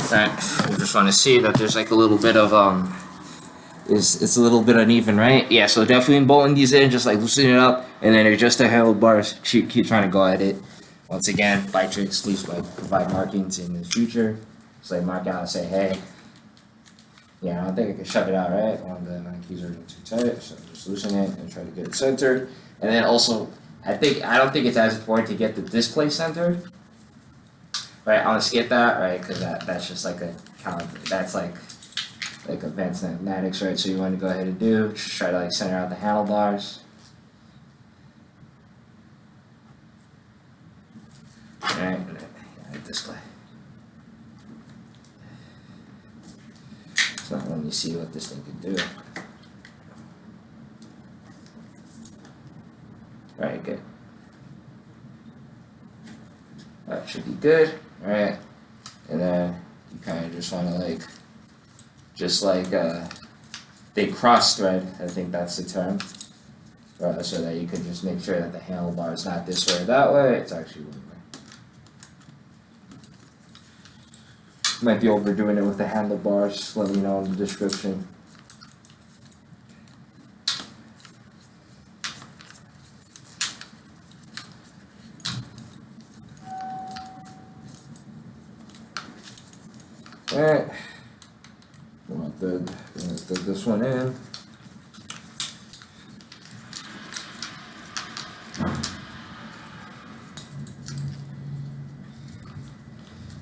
Right, I just want to see that there's like a little bit of it's a little bit uneven, right? Yeah, so definitely bolting these in, just like loosening it up, and then adjust the handlebars. Keep trying to go at it. Once again, bike tricks, please like provide markings in the future. Just like mark out and say, hey, yeah, I don't think I can shove it out, right? One of the keys are too tight, so just loosen it and try to get it centered. And then also, I don't think it's as important to get the display centered. Right, I want to skip that, right? Because that's just like that's like advanced mathematics, right? So you want to go ahead and just try to like center out the handlebars. Alright, display. So let me see what this thing can do. Alright, good. That should be good. Alright. And then you kind of just want to they cross thread, I think that's the term. So that you can just make sure that the handlebar is not this way or that way, it's actually one way. Might be overdoing it with the handlebars, just let me know in the description. Alright, we'll thread this one in.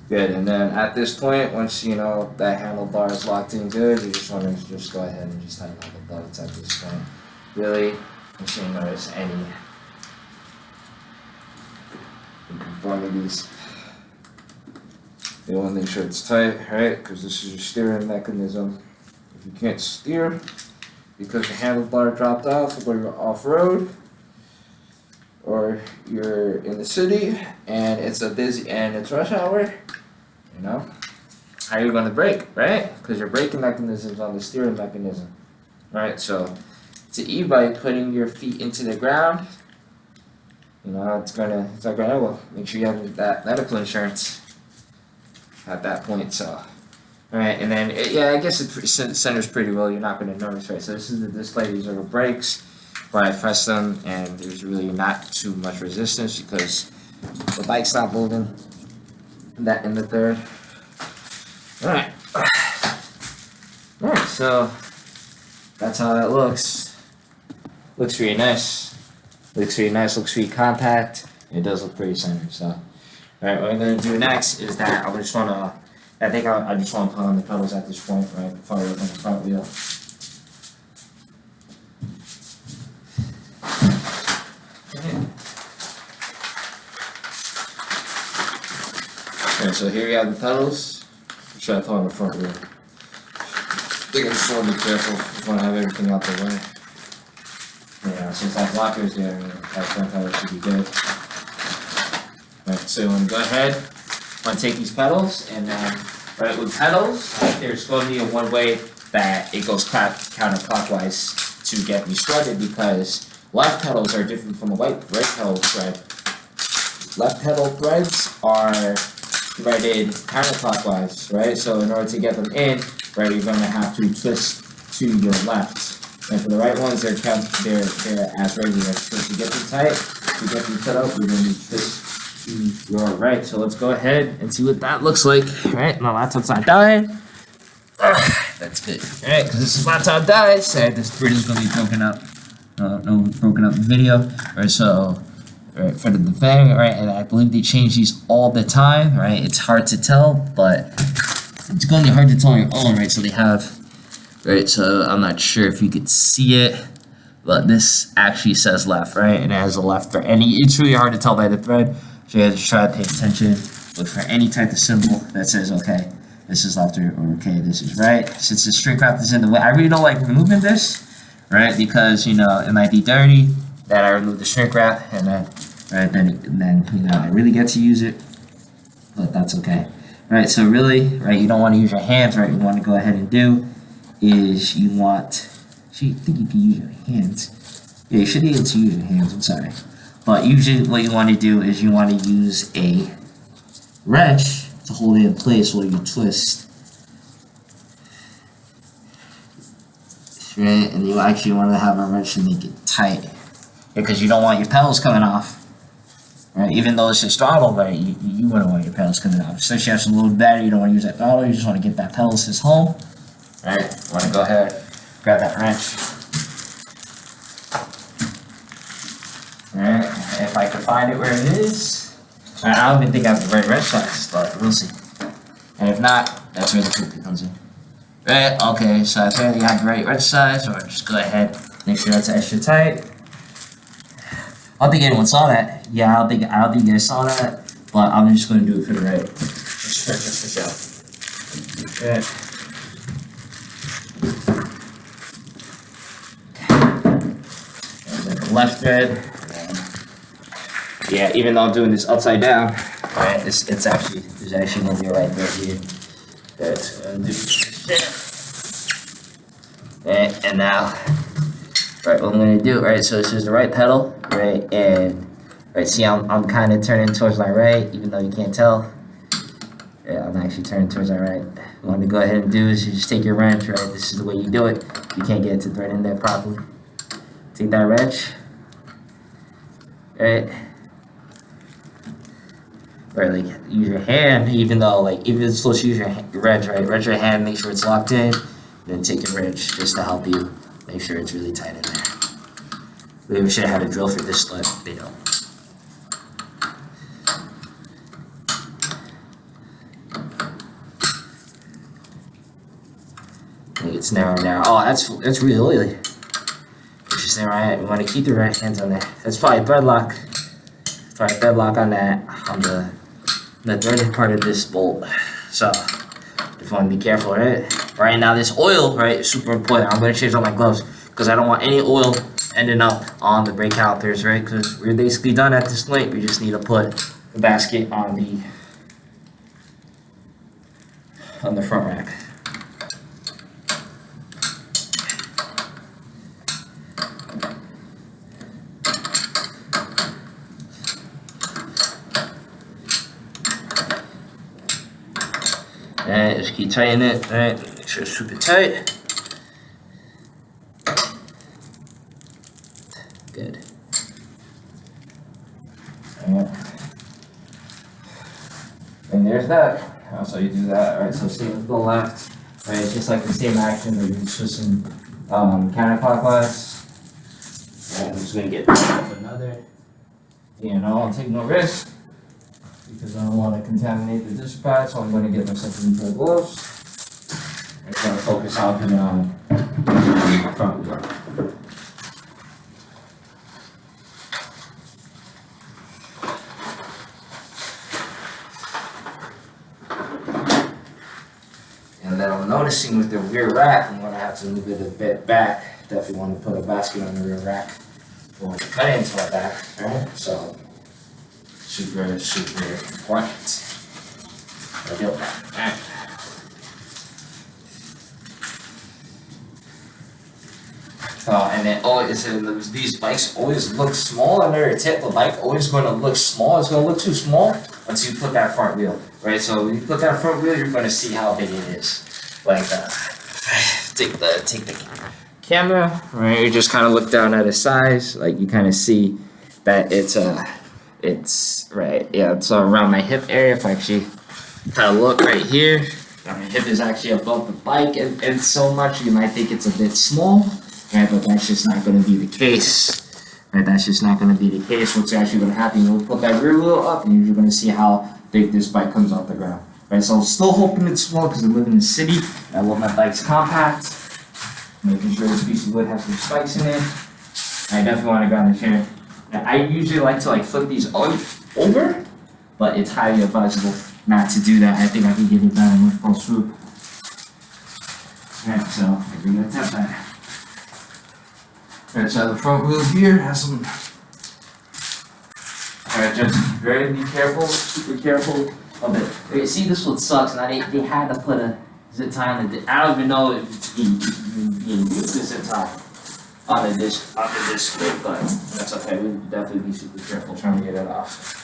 Good, and then at this point, once you know that handlebar is locked in good, you just want to just go ahead and just tighten up the bolts at this point. Really, make sure you notice any inconformities. You want to make sure it's tight, right? Because this is your steering mechanism. If you can't steer because the handlebar dropped off or you're off-road, or you're in the city and it's rush hour, you know, how you're gonna brake, right? Because your braking mechanism's on the steering mechanism, right? So it's an e-bike, putting your feet into the ground, you know, it's not gonna well, make sure you have that medical insurance at that point. So, alright, and then yeah, I guess it centers pretty well. You're not gonna notice, right? So this is the display. These are the brakes. Where I press them, and there's really not too much resistance because the bike's not moving. That in the third. Alright. Alright, so that's how that looks. Looks really nice. Looks really compact. It does look pretty centered, so. Alright, what I'm gonna do next is that I just wanna put on the pedals at this point, right? Before I work on the front wheel. Okay, so here you have the pedals. Should I put on the front wheel? I think I just want to be careful. Just want to have everything out the way. Yeah, since that blocker's there, that front pedal should be good. Alright, so you want to go ahead. Want to take these pedals, and then, right, with pedals, there's going to be a one way that it goes counterclockwise to get me started, because left pedals are different from the right pedal thread. Left pedal threads are threaded counterclockwise, right? So in order to get them in, right, you're going to have to twist to your left. And for the right ones, they're as regular. So to get them tight, to get them set up, you're going to twist to your right. So let's go ahead and see what that looks like. Right, my laptop's not dying. That's good. All right, because this laptop dies, and this grid is going to be broken up. Broken up video. Right, so. Right, for the thing, right, and I believe they change these all the time, right? It's hard to tell, but it's going to be hard to tell on your own, right? So they have, right, so I'm not sure if you could see it, but this actually says left, right? And it has a left thread, and it's really hard to tell by the thread, so you have to try to pay attention. Look for any type of symbol that says, okay, this is left, or okay, this is right. Since the shrink wrap is in the way, I really don't like removing this, right? Because, you know, it might be dirty, that I remove the shrink wrap, and then, right, then you know, I really get to use it, but that's okay. Right, so really, right, you don't want to use your hands, right? You want to go ahead and do is you want, actually, I think you can use your hands. Yeah, you should be able to use your hands, I'm sorry. But usually what you want to do is you want to use a wrench to hold it in place while you twist. Right, and you actually want to have a wrench to make it tight, because you don't want your pedals coming off. Right, even though it's just throttle, right, you wouldn't want your pedals coming off. Since you have some load battery, you don't want to use that throttle, you just want to get that pedal assist home. Right, you want to go ahead, grab that wrench. Alright, if I can find it where it is. I don't even think I have the right wrench size, but we'll see. And if not, that's where the cookie comes in. Right, okay, so I think you have the right wrench size, or just go ahead, make sure that's extra tight. I don't think anyone saw that. Yeah, I don't think you guys saw that, but I'm just gonna do it for the right. Just for show. Good. There's like the left thread. Yeah, even though I'm doing this upside down, right? It's actually there's actually gonna be a right thread here. That's gonna do there. And now. Right, what I'm gonna do, right, so this is the right pedal, right, and, right, see I'm kind of turning towards my right, even though you can't tell. Yeah, I'm actually turning towards my right. What I'm gonna go ahead and do is you just take your wrench, right, this is the way you do it. You can't get it to thread in there properly. Take that wrench, right, or like, use your hand, even though, like, even if it's supposed to use your wrench, right, wrench your hand, make sure it's locked in, then take your wrench just to help you. Make sure it's really tight in there. We should have had a drill for this, but they don't. I think it's narrow now. Oh, that's really oily. It's just narrow. We want to keep the right hands on there. That's probably thread lock. Probably thread lock on that on the threaded part of this bolt. So just want to be careful, right? Right now, this oil, right, is super important. I'm going to change all my gloves because I don't want any oil ending up on the brake calipers, right? Because we're basically done at this point. We just need to put the basket on the front rack. And just keep tightening it, right? Make sure it's super tight. Good. And there's that. So you do that, right? So same with the left, right? It's just like the same action, but you're twisting counterclockwise. And I'm just gonna get another. You know, I'm taking no risk, because I don't want to contaminate the disc pad, so I'm going to get myself a new pair of gloves. I'm going to focus on putting on the front wheel. And then I'm noticing with the rear rack, I'm going to have to move it a bit back. Definitely want to put a basket on the rear rack for the cut into my back, right? So super important. And then these bikes always look small under your tip. The bike always going to look small. It's going to look too small once you put that front wheel, right? So when you put that front wheel, you're going to see how big it is. Like take the camera, right? You just kind of look down at the size, like you kind of see that it's right, yeah, it's around my hip area. If I actually kind of look right here, my hip is actually above the bike, and so much you might think it's a bit small, right? But that's just not going to be the case, right? That's just not going to be the case. What's actually going to happen? You'll put that rear wheel up, and you're going to see how big this bike comes off the ground, right? So I'm still hoping it's small because I live in the city. I love my bikes compact, making sure this piece of wood has some spikes in it. I definitely want to go on the chair. I usually like to flip these over, but it's highly advisable not to do that. I think I can get it done in one fell swoop. Alright, so we're gonna attempt that. Alright, so the front wheel here has some. Alright, just very be careful, super careful of it. Okay, see, this one sucks. Now they had to put a zip tie on it. I don't even know if you use the zip tie on the disc brake, but that's okay. We'll definitely be super careful trying to get it off.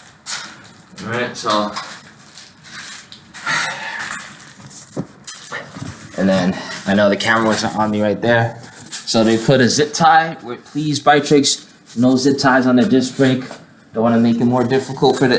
Alright, so And then I know the camera wasn't on me right there. So they put a zip tie with Please Bike Tricks, no zip ties on the disc brake. Don't want to make it more difficult for the